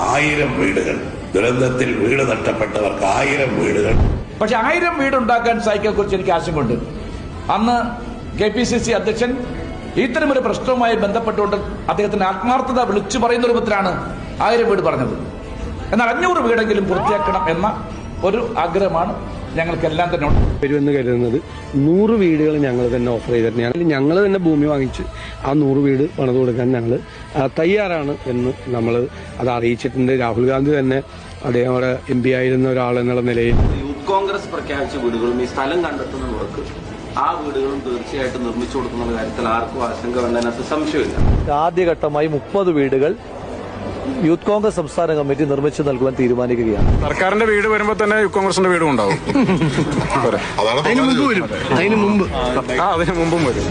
1000 വീടുകൾ, ദുരന്തത്തിൽ വീട് നഷ്ടപ്പെട്ടവർക്ക് 1000 വീടുകൾ. പക്ഷെ 1000 വീടുണ്ടാക്കാൻ സാധിക്കയെ കുറിച്ച് എനിക്ക് ആശങ്കയുണ്ട്. അന്ന് KPCC അധ്യക്ഷൻ ഇത്തരമൊരു പ്രശ്നവുമായി ബന്ധപ്പെട്ടുകൊണ്ട് അദ്ദേഹത്തിന്റെ ആത്മാർത്ഥത വിളിച്ചു പറയുന്ന രൂപത്തിലാണ് 1000 വീട് പറഞ്ഞത്. എന്നാൽ 500 വീടെങ്കിലും പൂർത്തിയാക്കണം എന്ന ഒരു ആഗ്രഹമാണ് ഞങ്ങൾക്കെല്ലാം തന്നെ ഉണ്ട്. വരുമെന്ന് കരുതുന്നത് 100 വീടുകൾ ഞങ്ങൾ തന്നെ ഓഫർ ചെയ്തിട്ടുണ്ട്. ഞങ്ങൾ തന്നെ ഭൂമി വാങ്ങിച്ച് ആ 100 വീട് പണിത് കൊടുക്കാൻ ഞങ്ങൾ തയ്യാറാണ് എന്ന് നമ്മൾ അത് അറിയിച്ചിട്ടുണ്ട്. രാഹുൽ ഗാന്ധി തന്നെ അദ്ദേഹം അവിടെ MP ആയിരുന്ന ഒരാൾ എന്നുള്ള നിലയിൽ യൂത്ത് കോൺഗ്രസ് പ്രഖ്യാപിച്ച വീടുകളും ഈ സ്ഥലം കണ്ടെത്തുന്നവർക്ക് ആ വീടുകളും തീർച്ചയായിട്ടും നിർമ്മിച്ചു കൊടുക്കുന്ന കാര്യത്തിൽ ആർക്കും ആശങ്ക വേണ്ടതിനകത്ത് സംശയമില്ല. ആദ്യഘട്ടമായി 30 വീടുകൾ യൂത്ത് കോൺഗ്രസ് സംസ്ഥാന കമ്മിറ്റി നിർമ്മിച്ചു നൽകുവാൻ തീരുമാനിക്കുകയാണ്. സർക്കാരിന്റെ വീട് വരുമ്പോൾ തന്നെ യൂത്ത് കോൺഗ്രസിന്റെ വീടും ഉണ്ടാവും. അതിന് മുമ്പും വരും.